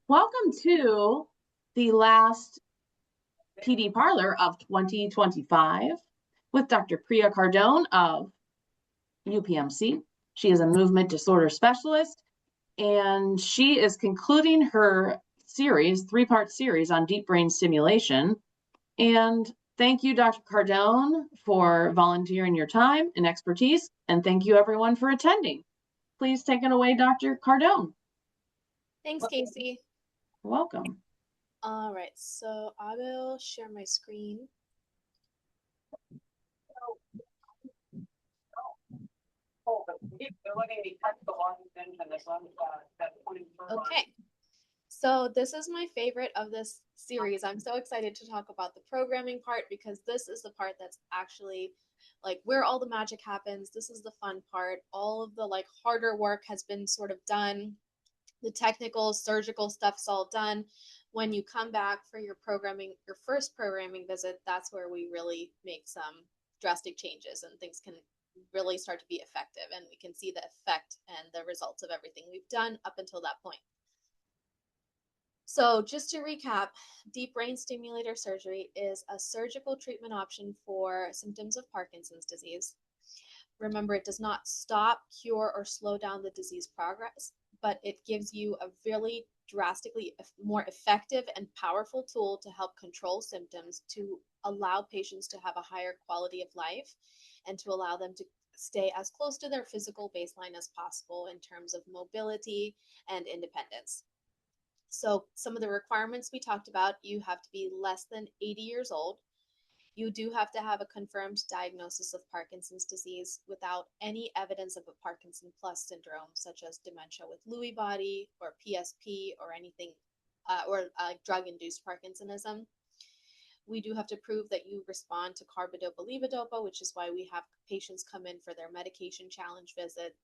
Welcome to the last PD Parlor of 2025 with Dr. Priya Cardone of UPMC. She is a movement disorder specialist, and she is concluding her series, three-part series on deep brain stimulation. And thank you, Dr. Cardone, for volunteering your time and expertise, and thank you everyone for attending. Please take it away, Dr. Cardone. Thanks, Casey. Welcome. All right, so I will share my screen. Okay, so this is my favorite of this series. I'm so excited to talk about the programming part because this is the part that's actually like where all the magic happens. This is the fun part. All of the like harder work has been sort of done. The technical surgical stuff's all done. When you come back for your first programming visit, that's where we really make some drastic changes and things can really start to be effective, and we can see the effect and the results of everything we've done up until that point. So just to recap, deep brain stimulator surgery is a surgical treatment option for symptoms of Parkinson's disease. Remember, it does not stop, cure, or slow down the disease progress, but it gives you a really drastically more effective and powerful tool to help control symptoms, to allow patients to have a higher quality of life, and to allow them to stay as close to their physical baseline as possible in terms of mobility and independence. So some of the requirements we talked about, you have to be less than 80 years old. You do have to have a confirmed diagnosis of Parkinson's disease without any evidence of a Parkinson plus syndrome, such as dementia with Lewy body or PSP or anything, or drug-induced Parkinsonism. We do have to prove that you respond to carbidopa-levodopa, which is why we have patients come in for their medication challenge visit,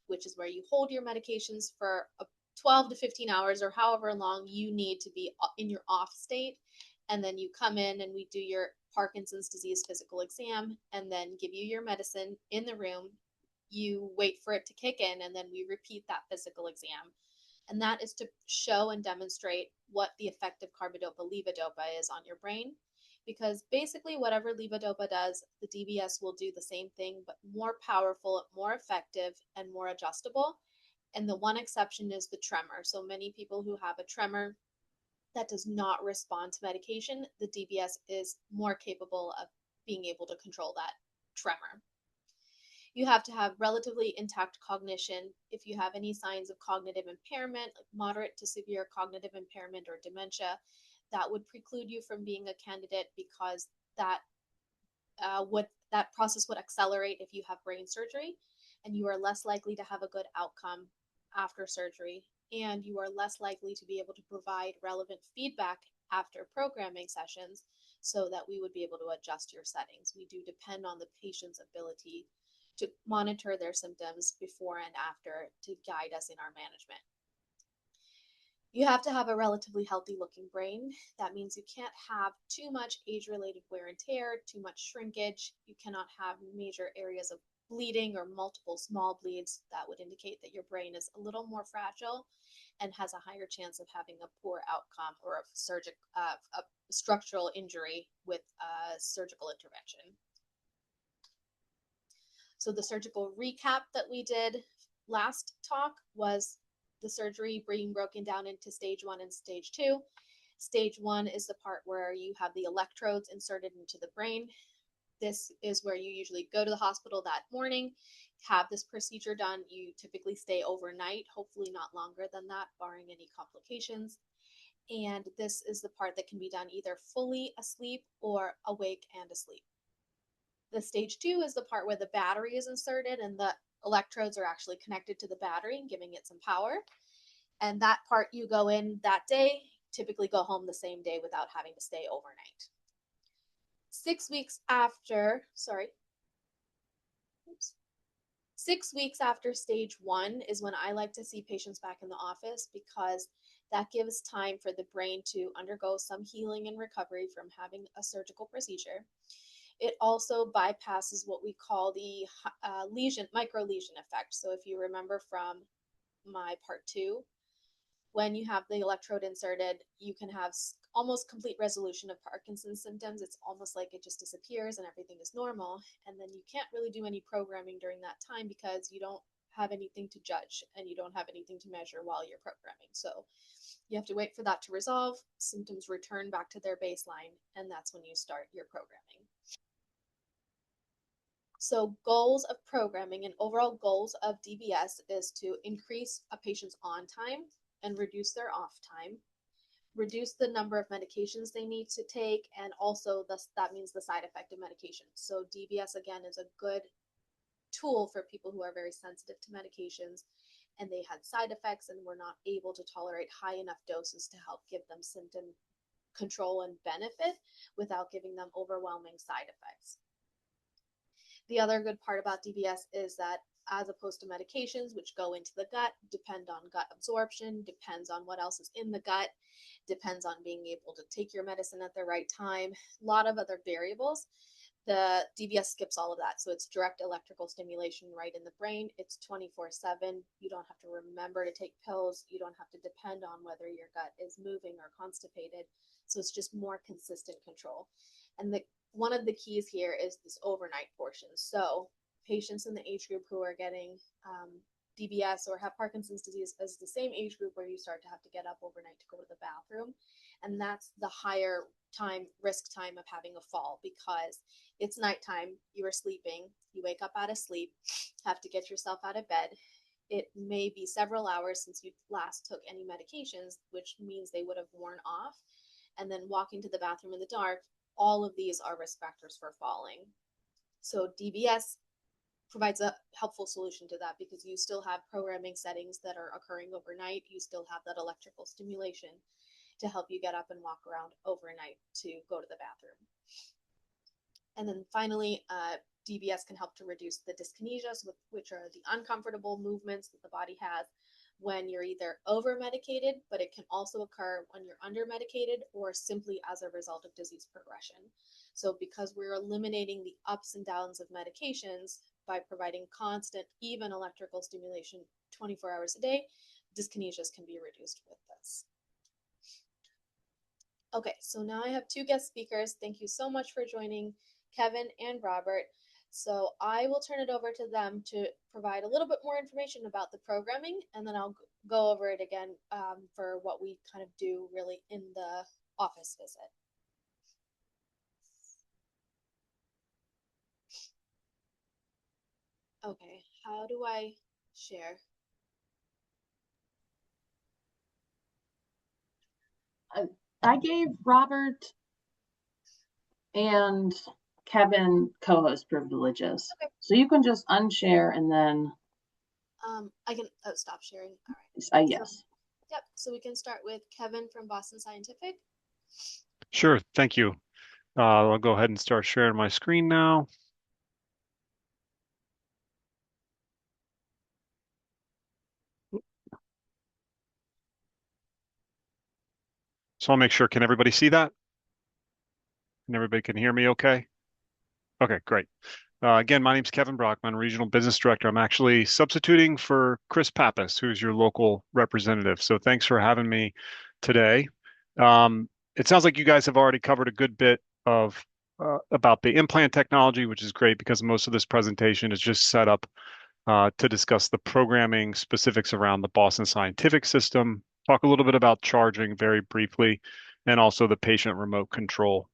which is where you hold your medications for 12 to 15 hours or however long you need to be in your off state. And then you come in and we do your Parkinson's disease physical exam and then give you your medicine in the room. You wait for it to kick in and then we repeat that physical exam. And that is to show and demonstrate what the effect of carbidopa-levodopa is on your brain. Because basically whatever levodopa does, the DBS will do the same thing, but more powerful, more effective, and more adjustable. And the one exception is the tremor. So many people who have a tremor that does not respond to medication, the DBS is more capable of being able to control that tremor. You have to have relatively intact cognition. If you have any signs of cognitive impairment, like moderate to severe cognitive impairment or dementia, that would preclude you from being a candidate because that process would accelerate if you have brain surgery, and you are less likely to have a good outcome after surgery, and you are less likely to be able to provide relevant feedback after programming sessions so that we would be able to adjust your settings. We do depend on the patient's ability to monitor their symptoms before and after to guide us in our management. You have to have a relatively healthy looking brain. That means you can't have too much age-related wear and tear, too much shrinkage. You cannot have major areas of bleeding or multiple small bleeds. That would indicate that your brain is a little more fragile and has a higher chance of having a poor outcome or a structural injury with surgical intervention. So the surgical recap that we did last talk was the surgery being broken down into stage 1 and stage 2. Stage 1 is the part where you have the electrodes inserted into the brain. This is where you usually go to the hospital that morning, have this procedure done. You typically stay overnight, hopefully not longer than that, barring any complications. And this is the part that can be done either fully asleep or awake and asleep. The stage 2 is the part where the battery is inserted and the electrodes are actually connected to the battery, giving it some power. And that part you go in that day, typically go home the same day without having to stay overnight. 6 weeks after stage 1 is when I like to see patients back in the office, because that gives time for the brain to undergo some healing and recovery from having a surgical procedure. It also bypasses what we call the micro lesion effect. So if you remember from my part 2, when you have the electrode inserted, you can have almost complete resolution of Parkinson's symptoms. It's almost like it just disappears and everything is normal. And then you can't really do any programming during that time because you don't have anything to judge and you don't have anything to measure while you're programming. So you have to wait for that to resolve, symptoms return back to their baseline, and that's when you start your programming. So goals of programming and overall goals of DBS is to increase a patient's on time and reduce their off time, reduce the number of medications they need to take, and also that means the side effect of medications. So DBS, again, is a good tool for people who are very sensitive to medications and they had side effects and were not able to tolerate high enough doses to help give them symptom control and benefit without giving them overwhelming side effects. The other good part about DBS is that as opposed to medications, which go into the gut, depend on gut absorption, depends on what else is in the gut, depends on being able to take your medicine at the right time, a lot of other variables. The DBS skips all of that. So it's direct electrical stimulation right in the brain. It's 24/7. You don't have to remember to take pills. You don't have to depend on whether your gut is moving or constipated. So it's just more consistent control. And one of the keys here is this overnight portion. So patients in the age group who are getting DBS or have Parkinson's disease is the same age group where you start to have to get up overnight to go to the bathroom. And that's the higher risk time of having a fall because it's nighttime, you are sleeping, you wake up out of sleep, have to get yourself out of bed. It may be several hours since you last took any medications, which means they would have worn off. And then walking to the bathroom in the dark, all of these are risk factors for falling. So DBS provides a helpful solution to that because you still have programming settings that are occurring overnight. You still have that electrical stimulation to help you get up and walk around overnight to go to the bathroom. And then finally, DBS can help to reduce the dyskinesias, which are the uncomfortable movements that the body has when you're either over medicated, but it can also occur when you're under medicated or simply as a result of disease progression. So because we're eliminating the ups and downs of medications by providing constant, even electrical stimulation 24 hours a day, dyskinesias can be reduced with this. Okay, so now I have two guest speakers. Thank you so much for joining, Kevin and Robert. So I will turn it over to them to provide a little bit more information about the programming, and then I'll go over it again for what we kind of do really in the office visit. Okay, how do I share? I gave Robert and Kevin co-host privileges. Okay. So you can just unshare and then I can stop sharing. All right. Yes. So, yep. So we can start with Kevin from Boston Scientific. Sure. Thank you. I'll go ahead and start sharing my screen now. So I'll make sure, can everybody see that? And everybody can hear me okay? Okay, great. Again, my name's Kevin Brockman, Regional Business Director. I'm actually substituting for Chris Pappas, who's your local representative. So thanks for having me today. It sounds like you guys have already covered a good bit of about the implant technology, which is great because most of this presentation is just set up to discuss the programming specifics around the Boston Scientific system, talk a little bit about charging very briefly, and also the patient remote control.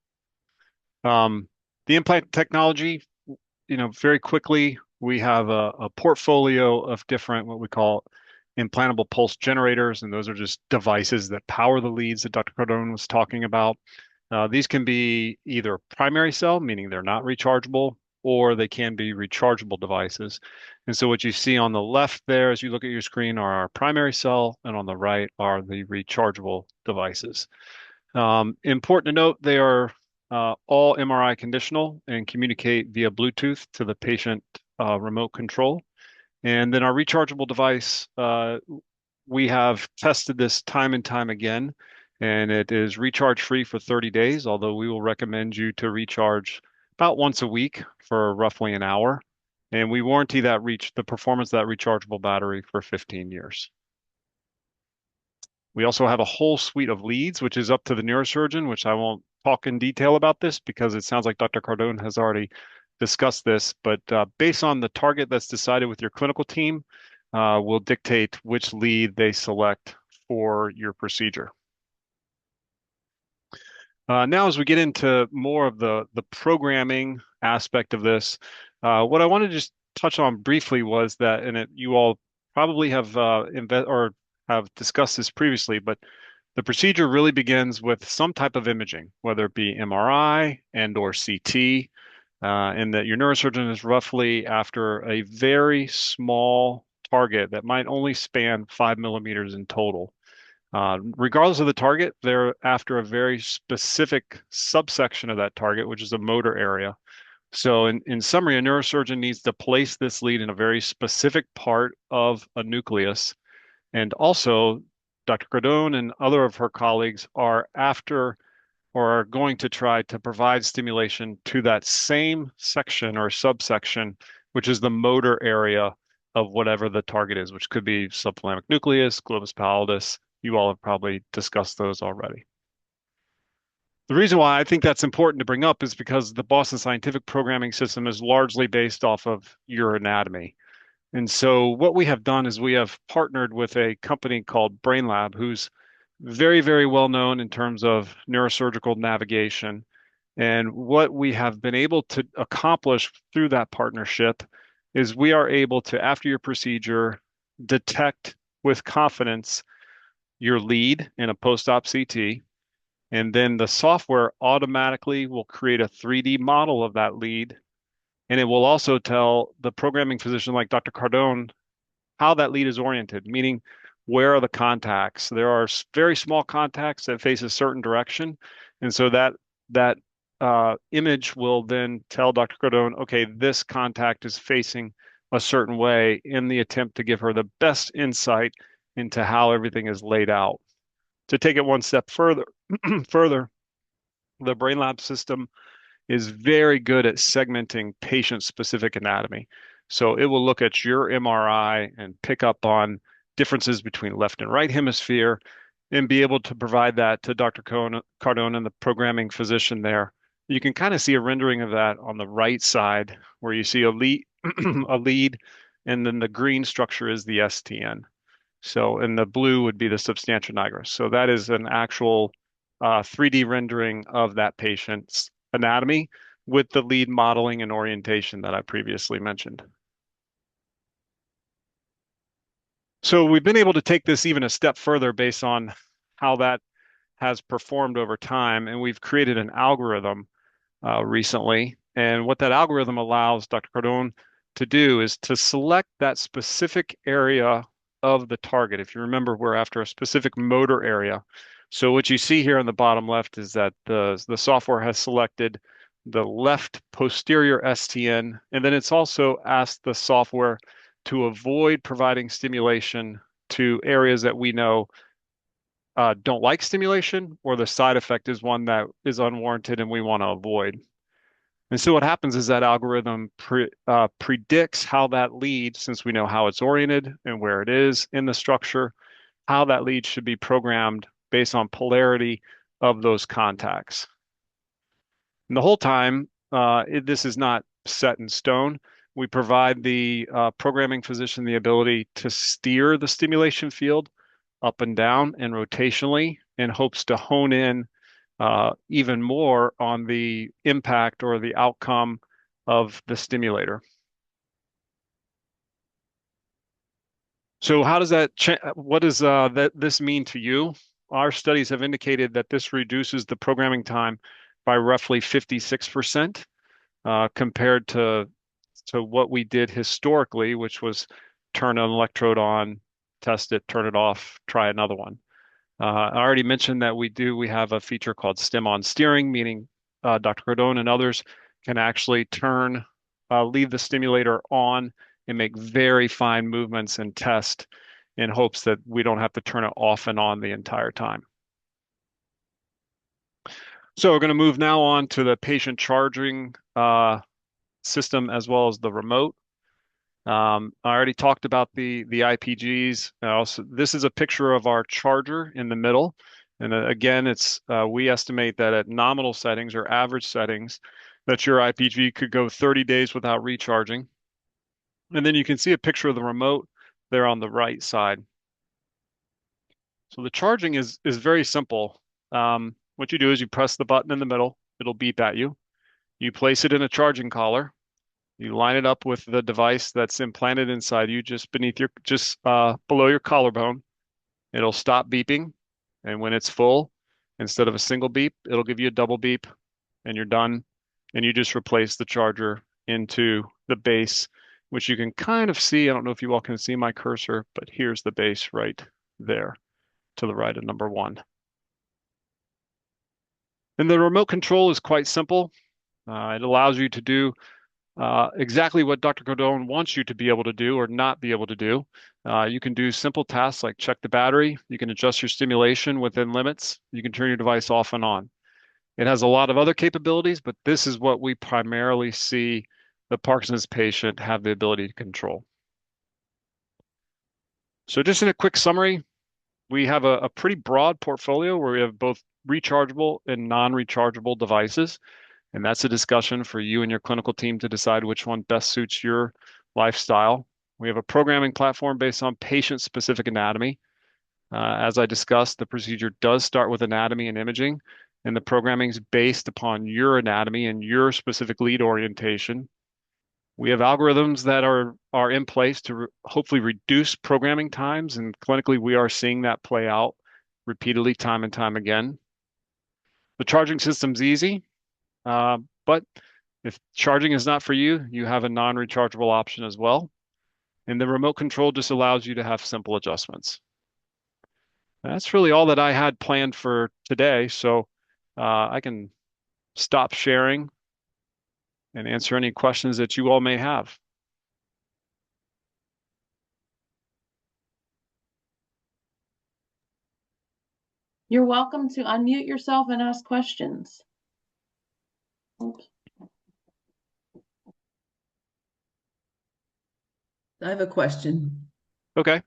The implant technology, very quickly, we have a portfolio of different, what we call implantable pulse generators, and those are just devices that power the leads that Dr. Cardone was talking about. These can be either primary cell, meaning they're not rechargeable, or they can be rechargeable devices. And so what you see on the left there as you look at your screen are our primary cell, and on the right are the rechargeable devices. Important to note, they are all MRI conditional and communicate via Bluetooth to the patient remote control. And then our rechargeable device, we have tested this time and time again, and it is recharge free for 30 days, although we will recommend you to recharge about once a week for roughly an hour. And we warranty the performance of that rechargeable battery for 15 years. We also have a whole suite of leads, which is up to the neurosurgeon, which I won't talk in detail about this because it sounds like Dr. Cardone has already discussed this. But based on the target that's decided with your clinical team, will dictate which lead they select for your procedure. Now, as we get into more of the programming aspect of this, what I want to just touch on briefly was that, and you all probably have have discussed this previously, but the procedure really begins with some type of imaging, whether it be MRI and or CT, and that your neurosurgeon is roughly after a very small target that might only span 5 millimeters in total. Regardless of the target, they're after a very specific subsection of that target, which is a motor area. So in summary, a neurosurgeon needs to place this lead in a very specific part of a nucleus. And also, Dr. Cardone and other of her colleagues are after or are going to try to provide stimulation to that same section or subsection, which is the motor area of whatever the target is, which could be subthalamic nucleus, globus pallidus. You all have probably discussed those already. The reason why I think that's important to bring up is because the Boston Scientific programming system is largely based off of your anatomy. And so what we have done is we have partnered with a company called BrainLab, who's very, very well known in terms of neurosurgical navigation. And what we have been able to accomplish through that partnership is we are able to, after your procedure, detect with confidence your lead in a post-op CT. And then the software automatically will create a 3D model of that lead. And it will also tell the programming physician like Dr. Cardone how that lead is oriented, meaning where are the contacts? There are very small contacts that face a certain direction. And so that image will then tell Dr. Cardone, okay, this contact is facing a certain way in the attempt to give her the best insight into how everything is laid out. To take it one step further, further, the BrainLab system is very good at segmenting patient-specific anatomy. So it will look at your MRI and pick up on differences between left and right hemisphere and be able to provide that to Dr. Cardone and the programming physician there. You can kind of see a rendering of that on the right side where you see a lead, a lead, and then the green structure is the STN. So, and the blue would be the substantia nigra. So that is an actual 3D rendering of that patient's anatomy with the lead modeling and orientation that I previously mentioned. So we've been able to take this even a step further based on how that has performed over time, and we've created an algorithm recently. And what that algorithm allows Dr. Cardone to do is to select that specific area of the target. If you remember, we're after a specific motor area. So what you see here on the bottom left is that the software has selected the left posterior STN, and then it's also asked the software to avoid providing stimulation to areas that we know don't like stimulation, or the side effect is one that is unwarranted and we want to avoid. And so what happens is that algorithm predicts how that lead, since we know how it's oriented and where it is in the structure, how that lead should be programmed based on polarity of those contacts. And the whole time, this is not set in stone. We provide the programming physician the ability to steer the stimulation field up and down and rotationally in hopes to hone in even more on the impact or the outcome of the stimulator. So how does that what does this mean to you? Our studies have indicated that this reduces the programming time by roughly 56% compared to what we did historically, which was turn an electrode on, test it, turn it off, try another one. I already mentioned that we have a feature called stim on steering, meaning Dr. Cardone and others can actually leave the stimulator on and make very fine movements and test in hopes that we don't have to turn it off and on the entire time. So we're going to move now on to the patient charging system as well as the remote. I already talked about the IPGs. Also, this is a picture of our charger in the middle. And again, we estimate that at nominal settings or average settings, that your IPG could go 30 days without recharging. And then you can see a picture of the remote there on the right side. So the charging is very simple. What you do is you press the button in the middle, it'll beep at you. You place it in a charging collar. You line it up with the device that's implanted inside you, just below your collarbone. It'll stop beeping, and when it's full, instead of a single beep, it'll give you a double beep, and you're done. And you just replace the charger into the base, which you can kind of see. I don't know if you all can see my cursor, but here's the base right there to the right of number one. And the remote control is quite simple. It allows you to do exactly what Dr. Cardone wants you to be able to do or not be able to do. You can do simple tasks like check the battery. You can adjust your stimulation within limits. You can turn your device off and on. It has a lot of other capabilities, but this is what we primarily see the Parkinson's patient have the ability to control. So just in a quick summary, we have a pretty broad portfolio where we have both rechargeable and non-rechargeable devices. And that's a discussion for you and your clinical team to decide which one best suits your lifestyle. We have a programming platform based on patient-specific anatomy. As I discussed, the procedure does start with anatomy and imaging, and the programming is based upon your anatomy and your specific lead orientation. We have algorithms that are in place to hopefully reduce programming times, and clinically we are seeing that play out repeatedly time and time again. The charging system's easy. But if charging is not for you, you have a non-rechargeable option as well. And the remote control just allows you to have simple adjustments. That's really all that I had planned for today. So I can stop sharing and answer any questions that you all may have. You're welcome to unmute yourself and ask questions. Oops. I have a question. Okay.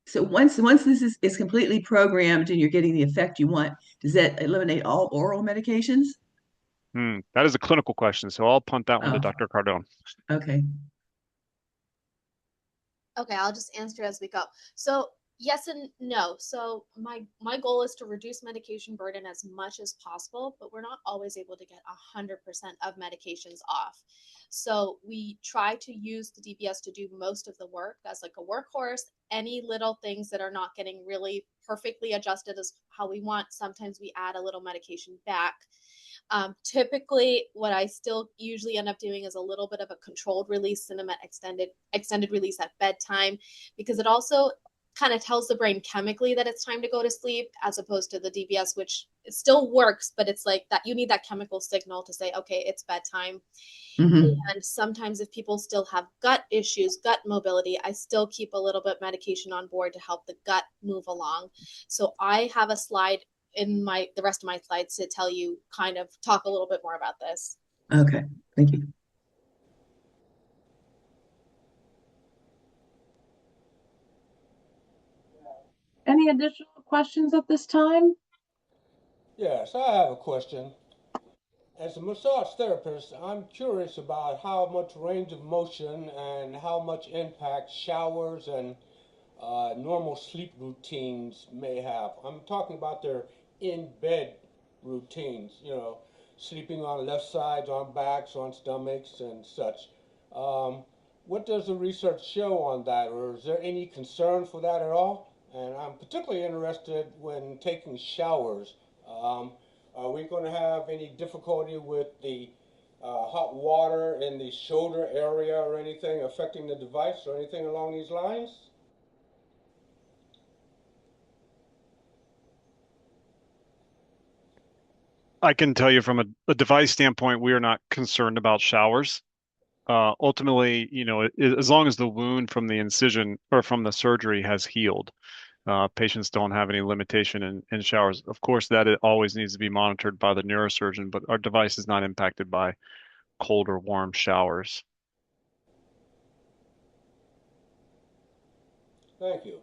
So once this is completely programmed and you're getting the effect you want, does that eliminate all oral medications? That is a clinical question, so I'll punt that one to Oh, Dr. Cardone. okay. Okay, I'll just answer as we go. So yes and no. So my goal is to reduce medication burden as much as possible, but we're not always able to get 100% of medications off. So we try to use the DBS to do most of the work as like a workhorse. Any little things that are not getting really perfectly adjusted as how we want, sometimes we add a little medication back. Typically, what I still usually end up doing is a little bit of a controlled release cinema extended release at bedtime, because it also kind of tells the brain chemically that it's time to go to sleep, as opposed to the DBS, which it still works, but it's like that you need that chemical signal to say, okay, it's bedtime. Mm-hmm. And sometimes if people still have gut issues, gut mobility, I still keep a little bit medication on board to help the gut move along. So I have a slide in the rest of my slides to tell you, kind of talk a little bit more about this. Okay, thank you. Any additional questions at this time? Yes, I have a question. As a massage therapist, I'm curious about how much range of motion and how much impact showers and normal sleep routines may have. I'm talking about their in-bed routines, sleeping on left sides, on backs, on stomachs, and such. Um, what does the research show on that, or is there any concern for that at all? And I'm particularly interested when taking showers. Um, are we going to have any difficulty with the hot water in the shoulder area or anything affecting the device or anything along these lines? I can tell you from a device standpoint, we are not concerned about showers. Ultimately, as long as the wound from the incision or from the surgery has healed, patients don't have any limitation in showers. Of course, that it always needs to be monitored by the neurosurgeon, but our device is not impacted by cold or warm showers. Thank you.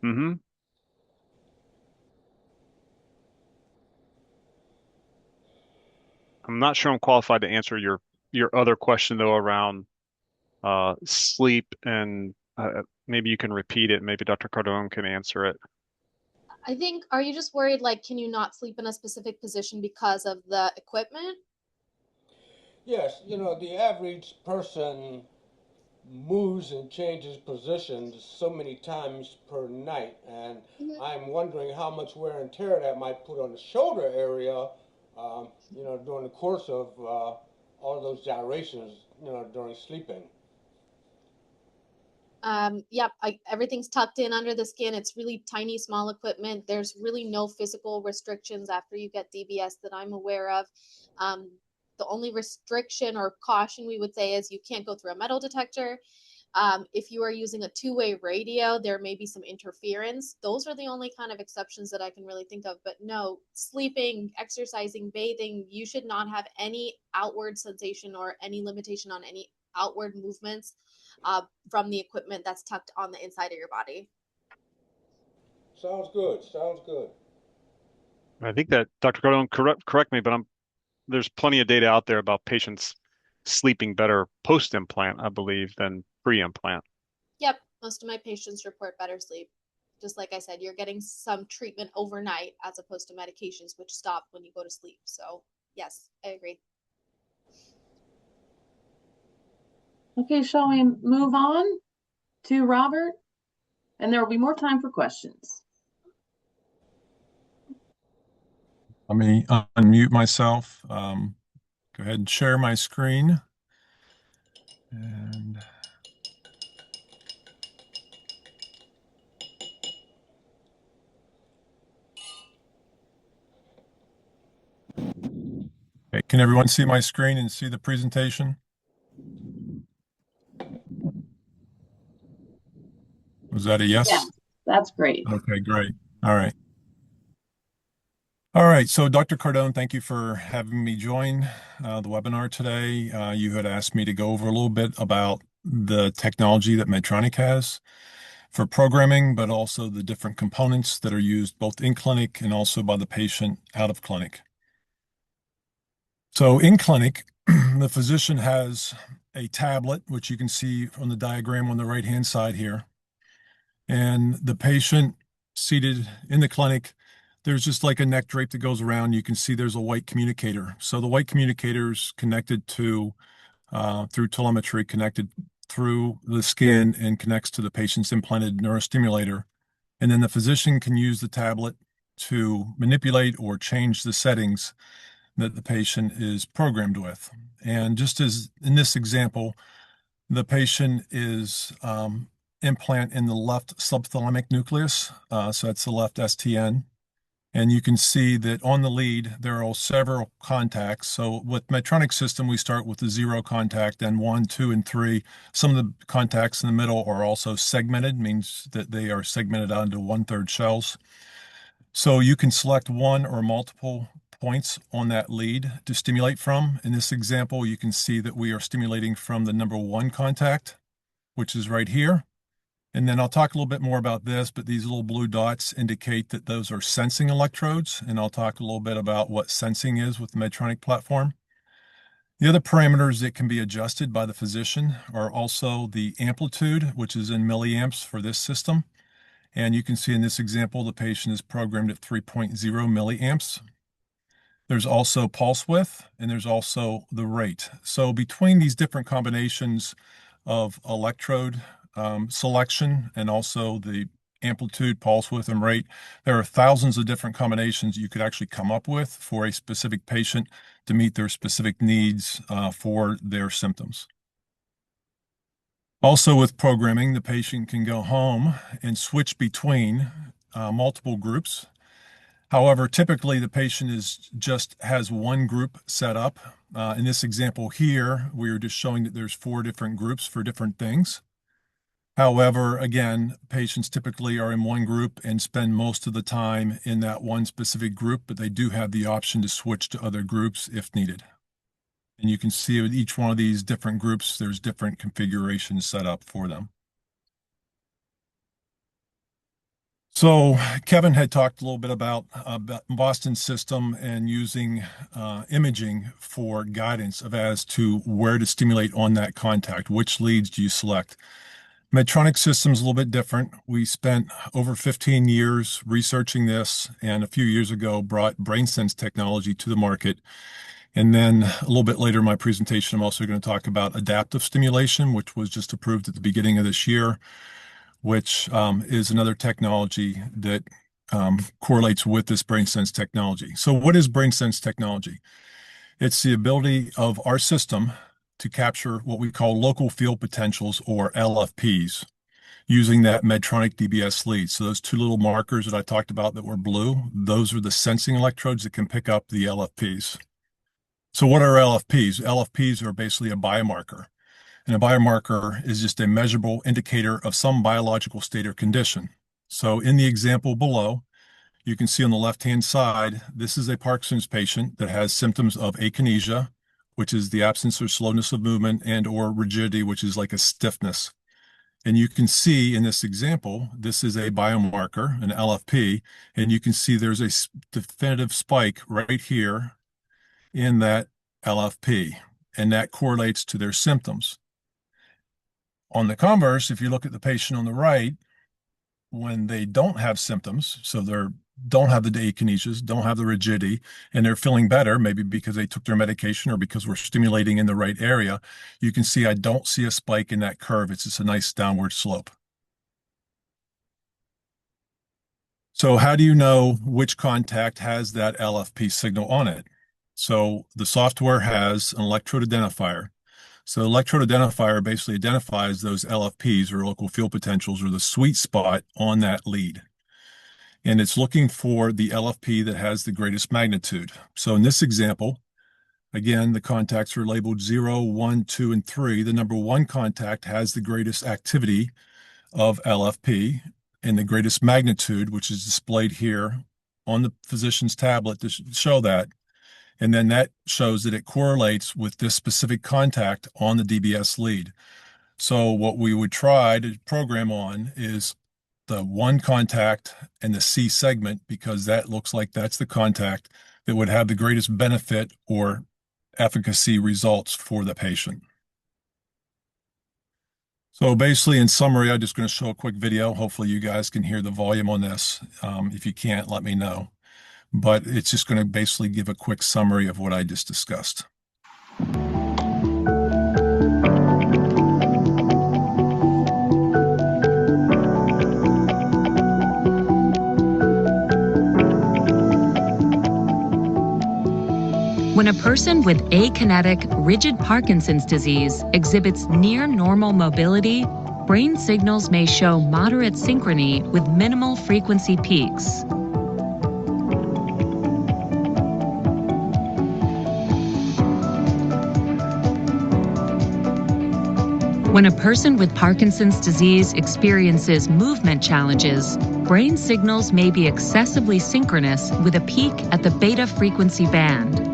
Mm-hmm. I'm not sure I'm qualified to answer your other question though around sleep and maybe you can repeat it. Maybe Dr. Cardone can answer it. I think, are you just worried, like, can you not sleep in a specific position because of the equipment? Yes, the average person moves and changes positions so many times per night, and Mhm. I'm wondering how much wear and tear that might put on the shoulder area, during the course of all those gyrations, during sleeping. Yep, everything's tucked in under the skin. It's really tiny, small equipment. There's really no physical restrictions after you get DBS that I'm aware of. Um, the only restriction or caution we would say is you can't go through a metal detector. If you are using a two-way radio, there may be some interference. Those are the only kind of exceptions that I can really think of. But no, sleeping, exercising, bathing, you should not have any outward sensation or any limitation on any outward movements from the equipment that's tucked on the inside of your body. Sounds good. Sounds good. I think that Dr. Cardone, correct me, but there's plenty of data out there about patients sleeping better post-implant, I believe, than pre-implant. Yep, most of my patients report better sleep. Just like I said, you're getting some treatment overnight as opposed to medications which stop when you go to sleep. So, yes, I agree. Okay, shall we move on to Robert? And there will be more time for questions. Let me unmute myself. Go ahead and share my screen. And okay, can everyone see my screen and see the presentation? Was that a yes? Yes, that's great. Okay, great. All right. All right, so Dr. Cardone, thank you for having me join the webinar today. You had asked me to go over a little bit about the technology that Medtronic has for programming, but also the different components that are used both in clinic and also by the patient out of clinic. So in clinic, the physician has a tablet, which you can see on the diagram on the right-hand side here. And the patient seated in the clinic, there's just like a neck drape that goes around. You can see there's a white communicator. So the white communicator is connected to, through telemetry, connected through the skin and connects to the patient's implanted neurostimulator. And then the physician can use the tablet to manipulate or change the settings that the patient is programmed with. And just as in this example, the patient is implant in the left subthalamic nucleus, so that's the left STN. And you can see that on the lead, there are several contacts. So with Medtronic system, we start with the 0 contact, then 1, 2, and 3. Some of the contacts in the middle are also segmented, means that they are segmented out into 1/3 shells. So you can select one or multiple points on that lead to stimulate from. In this example, you can see that we are stimulating from the number 1 contact, which is right here. And then I'll talk a little bit more about this, but these little blue dots indicate that those are sensing electrodes. And I'll talk a little bit about what sensing is with the Medtronic platform. The other parameters that can be adjusted by the physician are also the amplitude, which is in milliamps for this system. And you can see in this example, the patient is programmed at 3.0 milliamps. There's also pulse width, and there's also the rate. So between these different combinations of electrode selection and also the amplitude, pulse width, and rate, there are thousands of different combinations you could actually come up with for a specific patient to meet their specific needs for their symptoms. Also with programming, the patient can go home and switch between multiple groups. However, typically the patient has one group set up. In this example here, we are just showing that there's 4 different groups for different things. However, again, patients typically are in one group and spend most of the time in that one specific group, but they do have the option to switch to other groups if needed. And you can see with each one of these different groups, there's different configurations set up for them. So Kevin had talked a little bit about Boston's system and using imaging for guidance as to where to stimulate on that contact. Which leads do you select? Medtronic system is a little bit different. We spent over 15 years researching this, and a few years ago brought BrainSense technology to the market. And then a little bit later in my presentation, I'm also going to talk about adaptive stimulation, which was just approved at the beginning of this year, which is another technology that correlates with this BrainSense technology. So what is BrainSense technology? It's the ability of our system to capture what we call local field potentials, or LFPs, using that Medtronic DBS lead. So those two little markers that I talked about that were blue, those are the sensing electrodes that can pick up the LFPs. So what are LFPs? LFPs are basically a biomarker. And a biomarker is just a measurable indicator of some biological state or condition. So in the example below, you can see on the left-hand side, this is a Parkinson's patient that has symptoms of akinesia, which is the absence or slowness of movement, and or rigidity, which is like a stiffness. And you can see in this example, this is a biomarker, an LFP, and you can see there's a definitive spike right here in that LFP, and that correlates to their symptoms. On the converse, if you look at the patient on the right, when they don't have symptoms, so they don't have the dyskinesis, don't have the rigidity, and they're feeling better, maybe because they took their medication or because we're stimulating in the right area, you can see I don't see a spike in that curve. It's just a nice downward slope. So how do you know which contact has that LFP signal on it? So the software has an electrode identifier. So electrode identifier basically identifies those LFPs, or local field potentials, or the sweet spot on that lead. And it's looking for the LFP that has the greatest magnitude. So in this example, again, the contacts are labeled 0, 1, 2, and 3. The number 1 contact has the greatest activity of LFP and the greatest magnitude, which is displayed here on the physician's tablet to show that. And then that shows that it correlates with this specific contact on the DBS lead. So what we would try to program on is the 1 contact and the C segment, because that looks like that's the contact that would have the greatest benefit or efficacy results for the patient. So basically, in summary, I'm just going to show a quick video. Hopefully you guys can hear the volume on this. If you can't, let me know. But it's just going to basically give a quick summary of what I just discussed. When a person with akinetic, rigid Parkinson's disease exhibits near normal mobility, brain signals may show moderate synchrony with minimal frequency peaks. When a person with Parkinson's disease experiences movement challenges, brain signals may be excessively synchronous with a peak at the beta frequency band.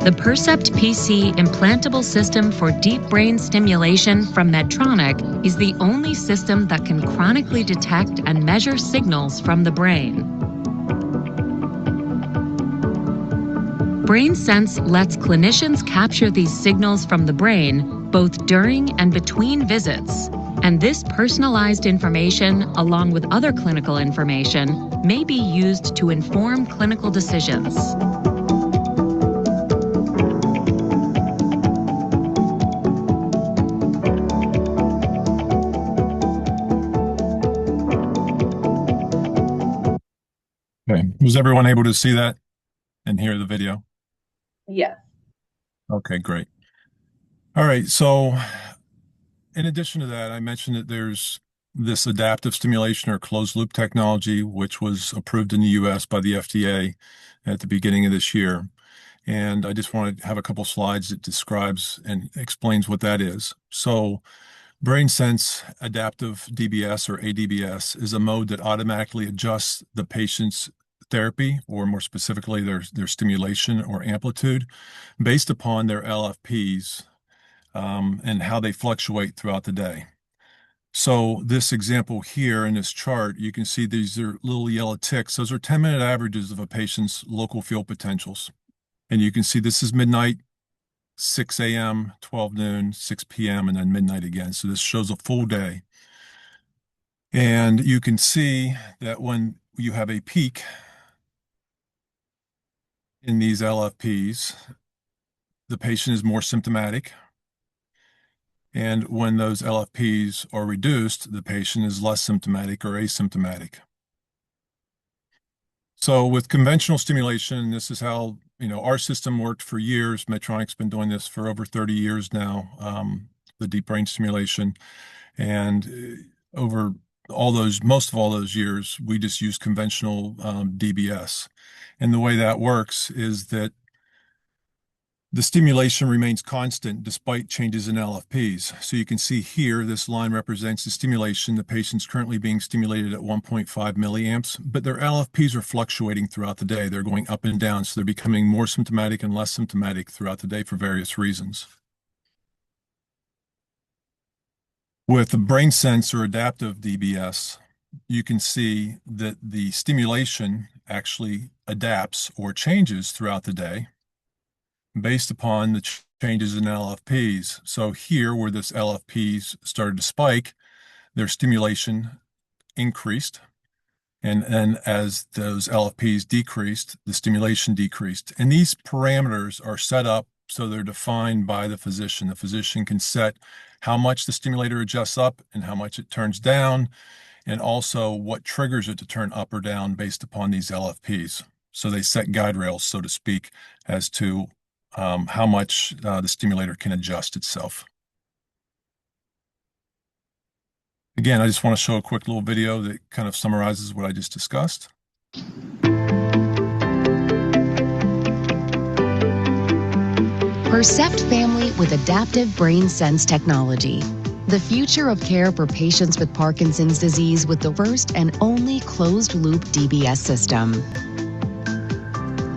The Percept PC implantable system for deep brain stimulation from Medtronic is the only system that can chronically detect and measure signals from the brain. BrainSense lets clinicians capture these signals from the brain both during and between visits, and this personalized information, along with other clinical information, may be used to inform clinical decisions. Okay. Was everyone able to see that and hear the video? Yes. Okay, great. All right. So in addition to that, I mentioned that there's this adaptive stimulation or closed loop technology, which was approved in the US by the FDA at the beginning of this year. And I just want to have a couple slides that describes and explains what that is. So BrainSense Adaptive DBS, or ADBS, is a mode that automatically adjusts the patient's therapy, or more specifically, their stimulation or amplitude, based upon their LFPs and how they fluctuate throughout the day. So this example here in this chart, you can see these are little yellow ticks. Those are 10-minute averages of a patient's local field potentials. And you can see this is midnight, 6 a.m., 12 noon, 6 p.m., and then midnight again. So this shows a full day. And you can see that when you have a peak in these LFPs, the patient is more symptomatic. And when those LFPs are reduced, the patient is less symptomatic or asymptomatic. So with conventional stimulation, this is how, our system worked for years. Medtronic's been doing this for over 30 years now, the deep brain stimulation. And over most of all those years, we just use conventional DBS. And the way that works is that the stimulation remains constant despite changes in LFPs. So you can see here, this line represents the stimulation. The patient's currently being stimulated at 1.5 milliamps, but their LFPs are fluctuating throughout the day. They're going up and down, so they're becoming more symptomatic and less symptomatic throughout the day for various reasons. With the brain sense or adaptive DBS, you can see that the stimulation actually adapts or changes throughout the day based upon the changes in LFPs. So here, where this LFPs started to spike, their stimulation increased. And then as those LFPs decreased, the stimulation decreased. And these parameters are set up so they're defined by the physician. The physician can set how much the stimulator adjusts up and how much it turns down, and also what triggers it to turn up or down based upon these LFPs. So they set guide rails, so to speak, as to how much the stimulator can adjust itself. Again, I just want to show a quick little video that kind of summarizes what I just discussed. Percept family with adaptive brain sense technology. The future of care for patients with Parkinson's disease with the first and only closed-loop DBS system.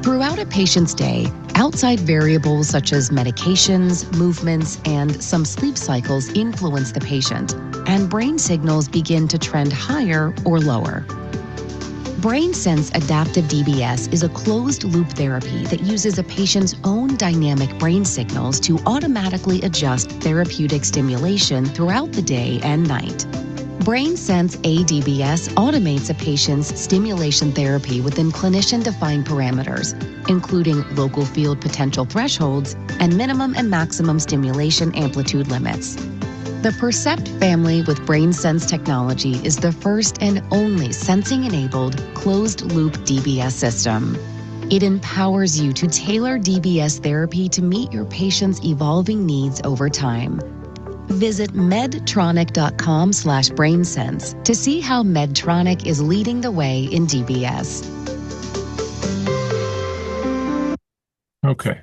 Throughout a patient's day, outside variables such as medications, movements, and some sleep cycles influence the patient, and brain signals begin to trend higher or lower. BrainSense Adaptive DBS is a closed-loop therapy that uses a patient's own dynamic brain signals to automatically adjust therapeutic stimulation throughout the day and night. BrainSense ADBS automates a patient's stimulation therapy within clinician-defined parameters, including local field potential thresholds and minimum and maximum stimulation amplitude limits. The Percept family with BrainSense technology is the first and only sensing-enabled closed-loop DBS system. It empowers you to tailor DBS therapy to meet your patient's evolving needs over time. Visit medtronic.com/brainsense to see how Medtronic is leading the way in DBS. Okay.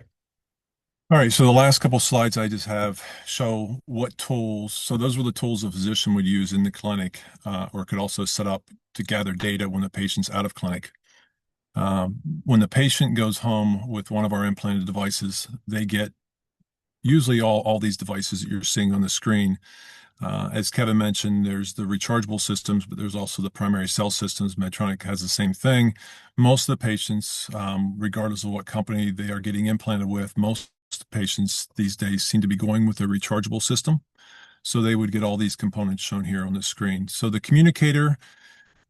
All right, so the last couple slides I just have show what tools, so those were the tools a physician would use in the clinic, or could also set up to gather data when the patient's out of clinic. When the patient goes home with one of our implanted devices, they get usually all these devices that you're seeing on the screen. As Kevin mentioned, there's the rechargeable systems, but there's also the primary cell systems. Medtronic has the same thing. Most of the patients, regardless of what company they are getting implanted with, most patients these days seem to be going with a rechargeable system. So they would get all these components shown here on the screen. So the communicator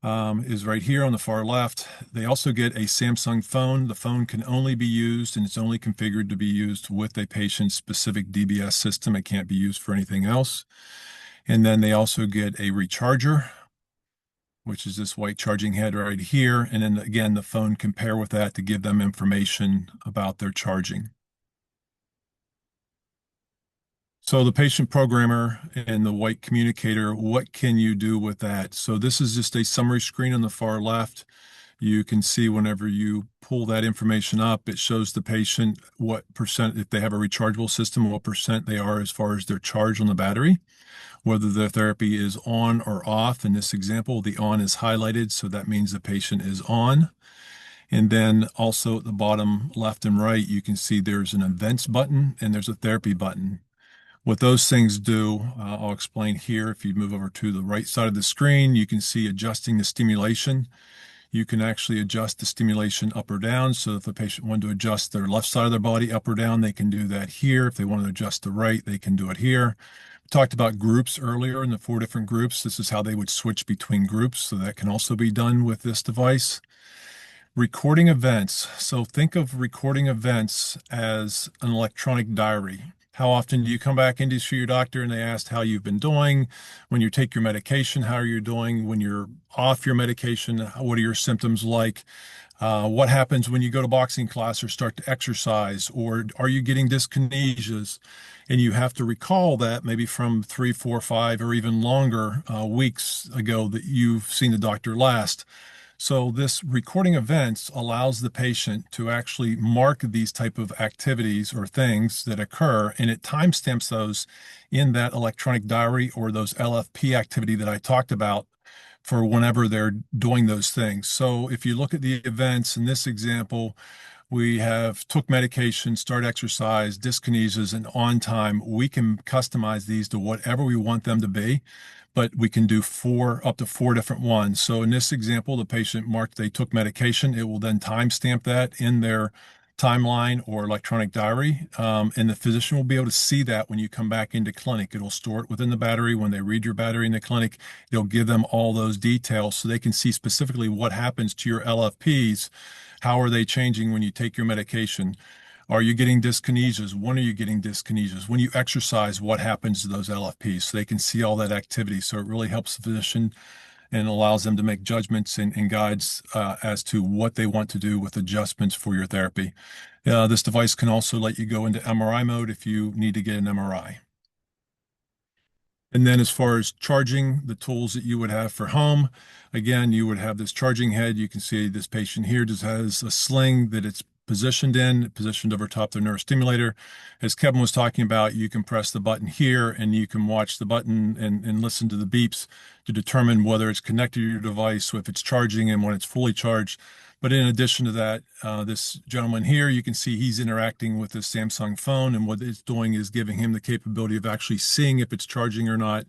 is right here on the far left. They also get a Samsung phone. The phone can only be used, and it's only configured to be used with a patient's specific DBS system. It can't be used for anything else. And then they also get a recharger, which is this white charging head right here. And then again, the phone can pair with that to give them information about their charging. So the patient programmer and the white communicator, what can you do with that? So this is just a summary screen on the far left. You can see whenever you pull that information up, it shows the patient what percent, if they have a rechargeable system, what percent they are as far as their charge on the battery, whether the therapy is on or off. In this example, the on is highlighted, so that means the patient is on. And then also at the bottom left and right, you can see there's an events button and there's a therapy button. What those things do, I'll explain here. If you move over to the right side of the screen, you can see adjusting the stimulation. You can actually adjust the stimulation up or down. So if the patient wanted to adjust their left side of their body up or down, they can do that here. If they want to adjust the right, they can do it here. We talked about groups earlier in the 4 different groups. This is how they would switch between groups. So that can also be done with this device. Recording events. So think of recording events as an electronic diary. How often do you come back in to see your doctor and they ask how you've been doing? When you take your medication, how are you doing? When you're off your medication, what are your symptoms like? What happens when you go to boxing class or start to exercise? Or are you getting dyskinesias? And you have to recall that maybe from 3, 4, 5, or even longer weeks ago that you've seen the doctor last. So this recording events allows the patient to actually mark these type of activities or things that occur, and it timestamps those in that electronic diary or those LFP activity that I talked about for whenever they're doing those things. So if you look at the events in this example, we have took medication, start exercise, dyskinesias, and on time. We can customize these to whatever we want them to be, but we can do up to 4 different ones. So in this example, the patient marked they took medication. It will then timestamp that in their timeline or electronic diary. And the physician will be able to see that when you come back into clinic. It'll store it within the battery. When they read your battery in the clinic, it'll give them all those details so they can see specifically what happens to your LFPs. How are they changing when you take your medication? Are you getting dyskinesias? When are you getting dyskinesias? When you exercise, what happens to those LFPs? So they can see all that activity. So it really helps the physician and allows them to make judgments and guides as to what they want to do with adjustments for your therapy. This device can also let you go into MRI mode if you need to get an MRI. And then as far as charging, the tools that you would have for home, again, you would have this charging head. You can see this patient here just has a sling that it's positioned over top the neurostimulator. As Kevin was talking about, you can press the button here and you can watch the button and listen to the beeps to determine whether it's connected to your device, so if it's charging and when it's fully charged. But in addition to that, this gentleman here, you can see he's interacting with this Samsung phone, and what it's doing is giving him the capability of actually seeing if it's charging or not,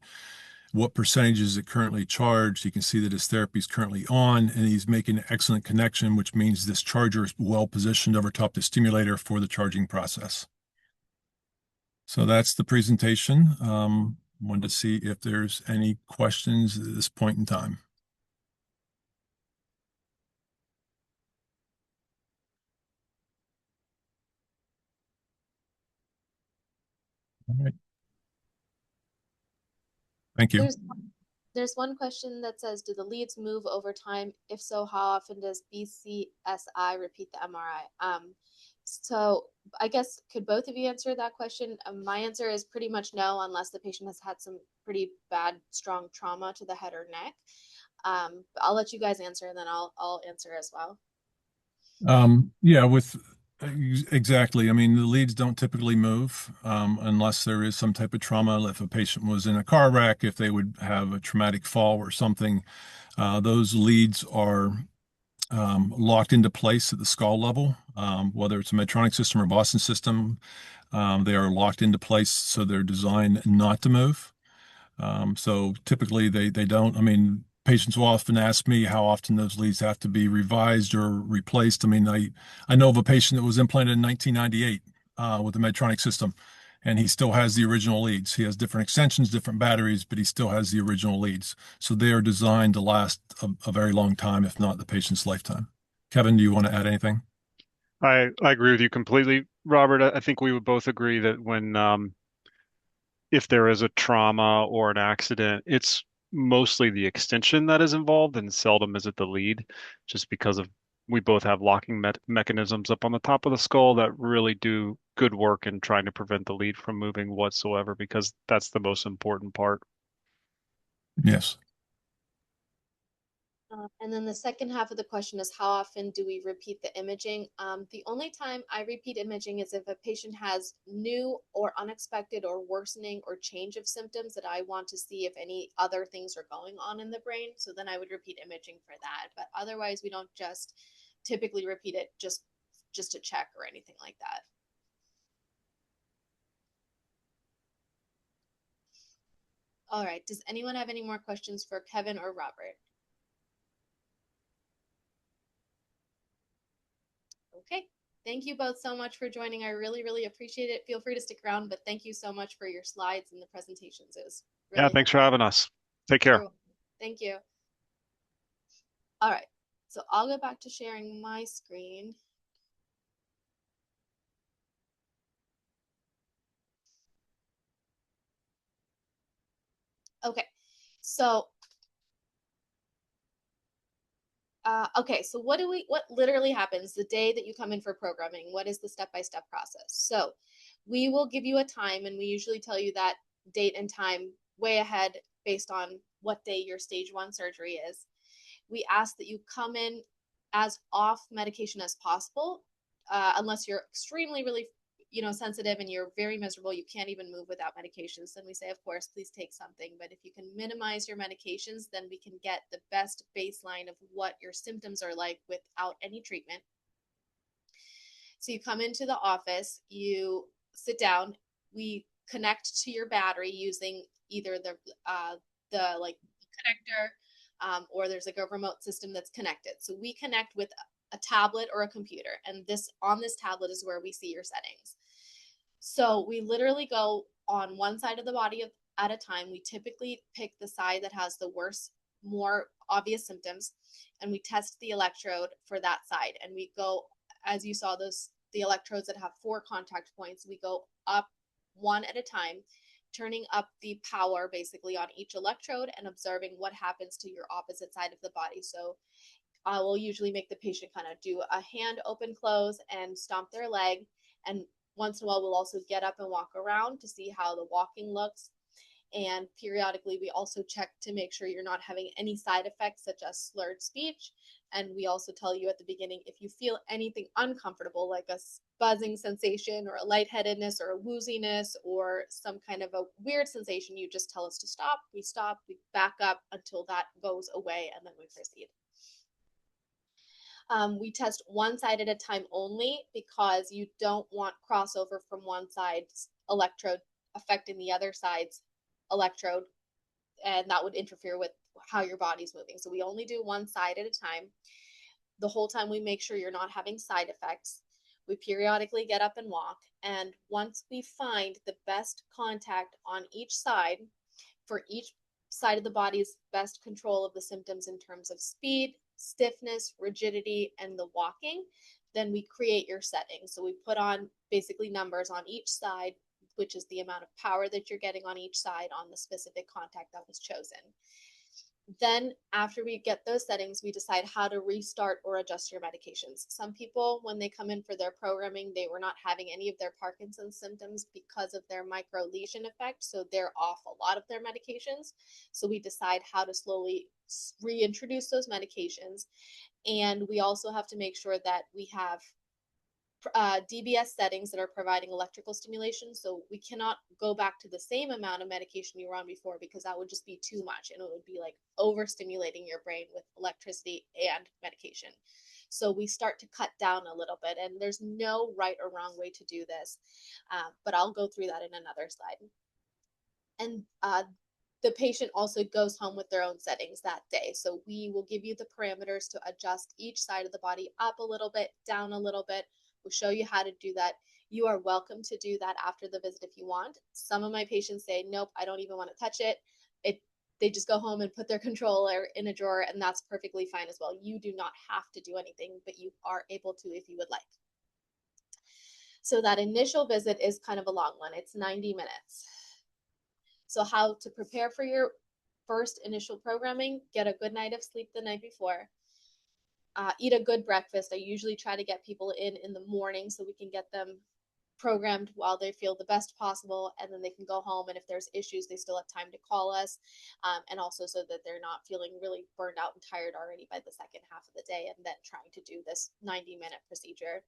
what percentage is it currently charged. You can see that his therapy is currently on, and he's making an excellent connection, which means this charger is well positioned over top the stimulator for the charging process. So that's the presentation. Wanted to see if there's any questions at this point in time. All right. Thank you. There's one question that says, do the leads move over time? If so, how often does BCSI repeat the MRI? So I guess, could both of you answer that question? My answer is pretty much no, unless the patient has had some pretty bad, strong trauma to the head or neck. But I'll let you guys answer, and then I'll answer as well. Yeah, exactly. I mean, the leads don't typically move unless there is some type of trauma. If a patient was in a car wreck, if they would have a traumatic fall or something, those leads are locked into place at the skull level, whether it's a Medtronic system or Boston system. They are locked into place, so they're designed not to move. So typically they don't. I mean, patients will often ask me how often those leads have to be revised or replaced. I mean, I know of a patient that was implanted in 1998 with the Medtronic system, and he still has the original leads. He has different extensions, different batteries, but he still has the original leads. So they are designed to last a very long time, if not the patient's lifetime. Kevin, do you want to add anything? I agree with you completely, Robert. I think we would both agree that when if there is a trauma or an accident, it's mostly the extension that is involved and seldom is it the lead, just because of we both have locking mechanisms up on the top of the skull that really do good work in trying to prevent the lead from moving whatsoever, because that's the most important part. Yes. And then the second half of the question is, how often do we repeat the imaging? The only time I repeat imaging is if a patient has new or unexpected or worsening or change of symptoms that I want to see if any other things are going on in the brain. So then I would repeat imaging for that. But otherwise, we don't just typically repeat it just to check or anything like that. All right, does anyone have any more questions for Kevin or Robert? Okay, thank you both so much for joining. I really, really appreciate it. Feel free to stick around, but thank you so much for your slides and the presentations. It was really Yeah, thanks for helpful. having us. Take care. Thank you. All right, so I'll go back to sharing my screen. Okay, so what literally happens the day that you come in for programming? What is the step-by-step process? So we will give you a time, and we usually tell you that date and time way ahead based on what day your stage 1 surgery is. We ask that you come in as off medication as possible, unless you're extremely really sensitive and you're very miserable, you can't even move without medications, then we say, of course, please take something. But if you can minimize your medications, then we can get the best baseline of what your symptoms are like without any treatment. So you come into the office, you sit down, we connect to your battery using either the connector, or there's like a remote system that's connected. So we connect with a tablet or a computer, and on this tablet is where we see your settings. So we literally go on one side of the body at a time. We typically pick the side that has the worst, more obvious symptoms, and we test the electrode for that side. And we go, as you saw, the electrodes that have 4 contact points, we go up one at a time, turning up the power basically on each electrode and observing what happens to your opposite side of the body. So I will usually make the patient kind of do a hand open close and stomp their leg, and once in a while we'll also get up and walk around to see how the walking looks. And periodically we also check to make sure you're not having any side effects such as slurred speech. And we also tell you at the beginning, if you feel anything uncomfortable, like a buzzing sensation or a lightheadedness or a wooziness or some kind of a weird sensation, you just tell us to stop, we back up until that goes away, and then we proceed. We test one side at a time only because you don't want crossover from one side's electrode affecting the other side's electrode, and that would interfere with how your body's moving. So we only do one side at a time. The whole time we make sure you're not having side effects. We periodically get up and walk, and once we find the best contact on each side for each side of the body's best control of the symptoms in terms of speed, stiffness, rigidity, and the walking, then we create your setting. So we put on basically numbers on each side, which is the amount of power that you're getting on each side on the specific contact that was chosen. Then after we get those settings, we decide how to restart or adjust your medications. Some people, when they come in for their programming, they were not having any of their Parkinson's symptoms because of their micro lesion effect. So they're off a lot of their medications. So we decide how to slowly reintroduce those medications. And we also have to make sure that we have DBS settings that are providing electrical stimulation. So we cannot go back to the same amount of medication you were on before, because that would just be too much and it would be like overstimulating your brain with electricity and medication. So we start to cut down a little bit, and there's no right or wrong way to do this, but I'll go through that in another slide. And the patient also goes home with their own settings that day. So we will give you the parameters to adjust each side of the body up a little bit, down a little bit. We'll show you how to do that. You are welcome to do that after the visit if you want. Some of my patients say, nope, I don't even want to touch it. They just go home and put their controller in a drawer, and that's perfectly fine as well. You do not have to do anything, but you are able to if you would like. So that initial visit is kind of a long one. It's 90 minutes. So how to prepare for your first initial programming: get a good night of sleep the night before. Eat a good breakfast. I usually try to get people in the morning so we can get them programmed while they feel the best possible, and then they can go home, and if there's issues they still have time to call us, and also so that they're not feeling really burned out and tired already by the second half of the day and then trying to do this 90-minute procedure.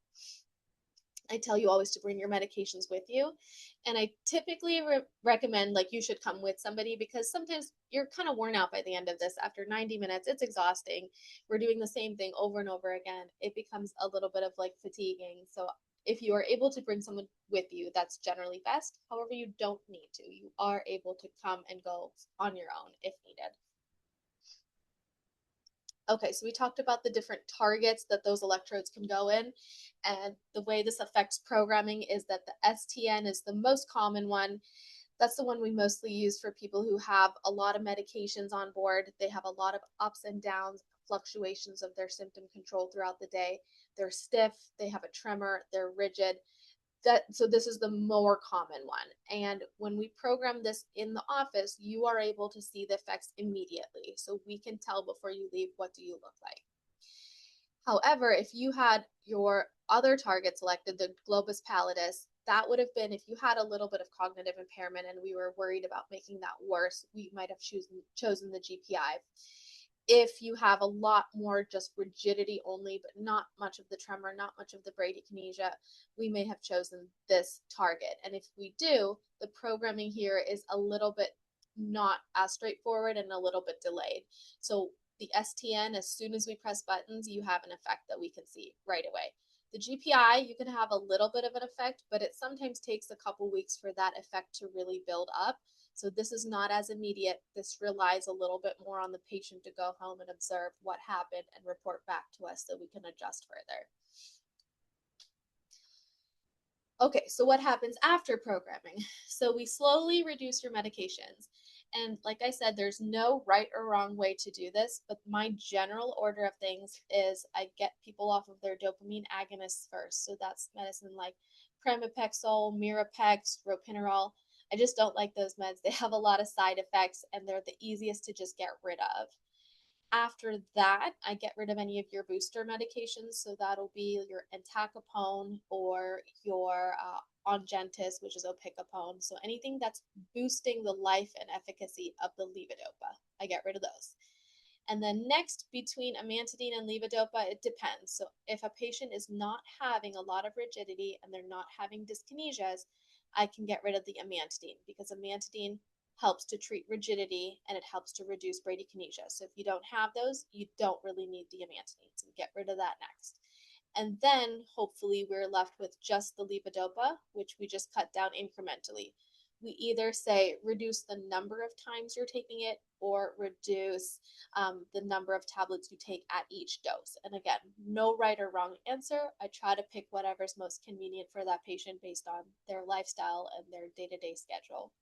I tell you always to bring your medications with you. And I typically recommend like you should come with somebody, because sometimes you're kind of worn out by the end of this. After 90 minutes, it's exhausting. We're doing the same thing over and over again. It becomes a little bit of like fatiguing. So if you are able to bring someone with you, that's generally best. However, you don't need to. You are able to come and go on your own if needed. Okay, so we talked about the different targets that those electrodes can go in, and the way this affects programming is that the STN is the most common one. That's the one we mostly use for people who have a lot of medications on board. They have a lot of ups and downs, fluctuations of their symptom control throughout the day. They're stiff, they have a tremor, they're rigid. So this is the more common one. And when we program this in the office, you are able to see the effects immediately. So we can tell before you leave, what do you look like? However, if you had your other target selected, the globus pallidus, that would have been if you had a little bit of cognitive impairment and we were worried about making that worse, we might have chosen the GPI. If you have a lot more just rigidity only, but not much of the tremor, not much of the bradykinesia, we may have chosen this target. And if we do, the programming here is a little bit not as straightforward and a little bit delayed. So the STN, as soon as we press buttons, you have an effect that we can see right away. The GPI, you can have a little bit of an effect, but it sometimes takes a couple weeks for that effect to really build up. So this is not as immediate. This relies a little bit more on the patient to go home and observe what happened and report back to us so we can adjust further. Okay, so what happens after programming? So we slowly reduce your medications. And like I said, there's no right or wrong way to do this, but my general order of things is I get people off of their dopamine agonists first. So that's medicine like pramipexole, Mirapex, ropinirole. I just don't like those meds. They have a lot of side effects and they're the easiest to just get rid of. After that, I get rid of any of your booster medications. So that'll be your entacapone or your Ongentys, which is opicapone. So anything that's boosting the life and efficacy of the levodopa, I get rid of those. And then next, between amantadine and levodopa, it depends. So if a patient is not having a lot of rigidity and they're not having dyskinesias, I can get rid of the amantadine, because amantadine helps to treat rigidity and it helps to reduce bradykinesia. So if you don't have those, you don't really need the amantadine. So get rid of that next. And then hopefully we're left with just the levodopa, which we just cut down incrementally. We either say reduce the number of times you're taking it or reduce the number of tablets you take at each dose. And again, no right or wrong answer. I try to pick whatever's most convenient for that patient based on their lifestyle and their day-to-day schedule.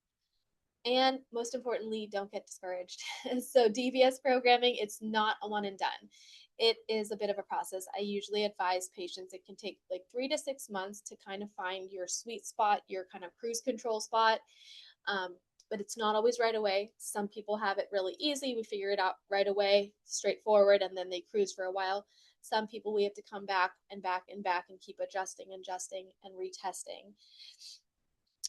And most importantly, don't get discouraged. So DBS programming, it's not a one and done. It is a bit of a process. I usually advise patients it can take like 3 to 6 months to kind of find your sweet spot, your kind of cruise control spot. But it's not always right away. Some people have it really easy. We figure it out right away, straightforward, and then they cruise for a while. Some people we have to come back and back and back and keep adjusting and retesting,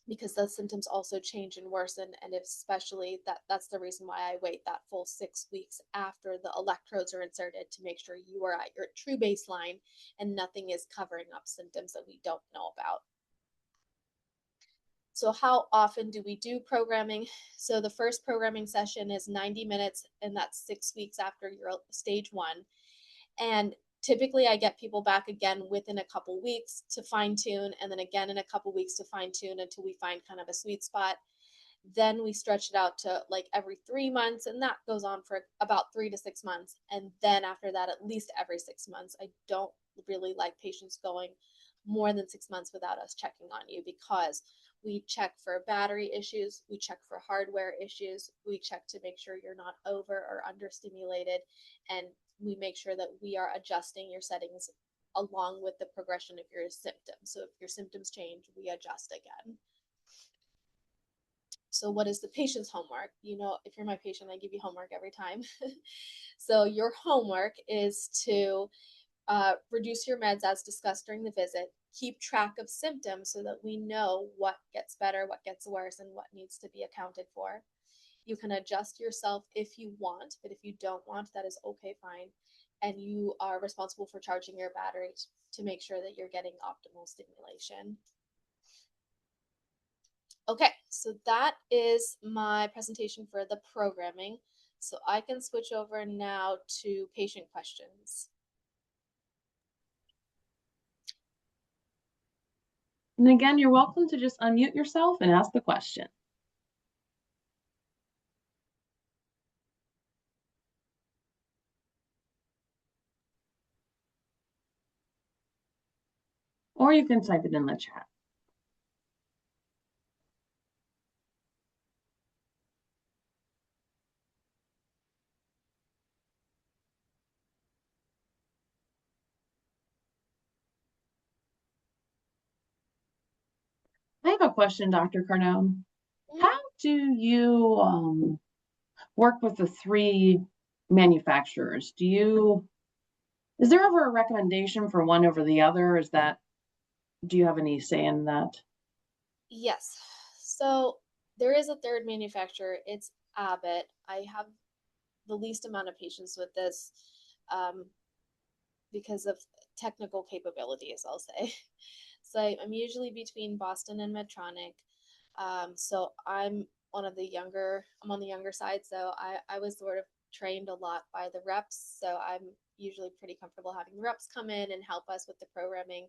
because those symptoms also change and worsen. And especially that's the reason why I wait that full 6 weeks after the electrodes are inserted to make sure you are at your true baseline and nothing is covering up symptoms that we don't know about. So how often do we do programming? So the first programming session is 90 minutes, and that's 6 weeks after your stage 1. And typically I get people back again within a couple weeks to fine tune, and then again in a couple weeks to fine tune until we find kind of a sweet spot. Then we stretch it out to like every 3 months, and that goes on for about 3 to 6 months. And then after that, at least every 6 months. I don't really like patients going more than 6 months without us checking on you, because we check for battery issues, we check for hardware issues, we check to make sure you're not over or understimulated, and we make sure that we are adjusting your settings along with the progression of your symptoms. So if your symptoms change, we adjust again. So what is the patient's homework? You know, if you're my patient, I give you homework every time. So your homework is to reduce your meds as discussed during the visit, keep track of symptoms so that we know what gets better, what gets worse, and what needs to be accounted for. You can adjust yourself if you want, but if you don't want, that is okay, fine. and you are responsible for charging your battery to make sure that you're getting optimal stimulation. Okay, so that is my presentation for the programming. So I can switch over now to patient questions. And again, you're welcome to just unmute yourself and ask the question. Or you can type it in the chat. I have a question, Dr. Cardone. How do you work with the 3 manufacturers? Is there ever a recommendation for one over the other? Do you have any say in that? Yes. So there is a third manufacturer. It's Abbott. I have the least amount of patients with this because of technical capabilities, I'll say. So I'm usually between Boston and Medtronic. So I'm on the younger side. So I was sort of trained a lot by the reps. So I'm usually pretty comfortable having the reps come in and help us with the programming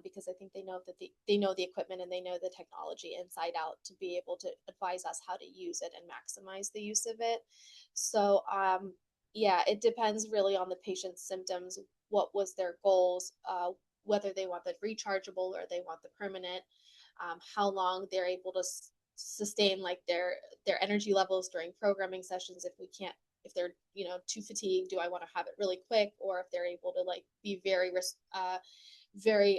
because I think they know that they know the equipment and they know the technology inside out to be able to advise us how to use it and maximize the use of it. So yeah, it depends really on the patient's symptoms, what was their goals, whether they want the rechargeable or they want the permanent, how long they're able to sustain like their energy levels during programming sessions. If they're too fatigued, do I want to have it really quick, or if they're able to like be very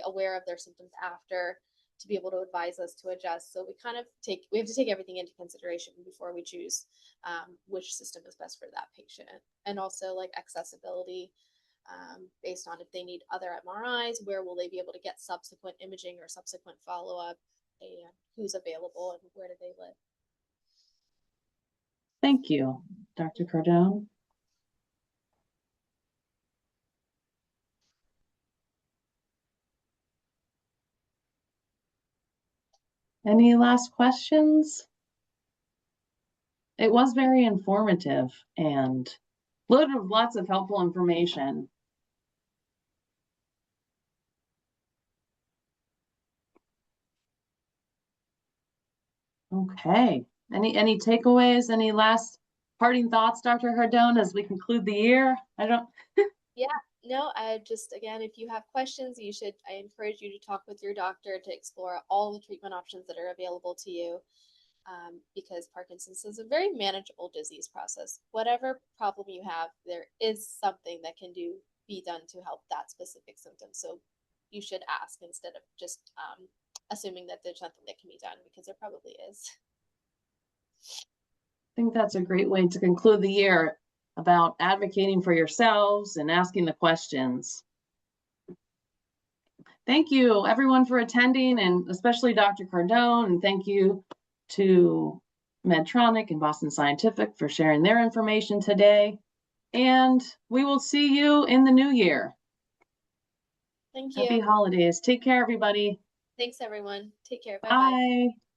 aware of their symptoms after, to be able to advise us to adjust. So we have to take everything into consideration before we choose which system is best for that patient, and also like accessibility. Based on if they need other MRIs, where will they be able to get subsequent imaging or subsequent follow-up, and who's available and where do they live. Thank you, Dr. Cardone. Any last questions? It was very informative and loaded with lots of helpful information. Okay. Any takeaways? Any last parting thoughts, Dr. Cardone, as we conclude the year? Yeah, no, again, if you have questions, I encourage you to talk with your doctor to explore all the treatment options that are available to you. Because Parkinson's is a very manageable disease process. Whatever problem you have, there is something that can be done to help that specific symptom. So you should ask instead of just assuming that there's nothing that can be done, because there probably is. I think that's a great way to conclude the year, about advocating for yourselves and asking the questions. Thank you, everyone, for attending, and especially Dr. Cardone, and thank you to Medtronic and Boston Scientific for sharing their information today. And we will see you in the new year. Thank you. Happy holidays. Take care, everybody. Thanks, everyone. Take care. Bye-bye. Bye.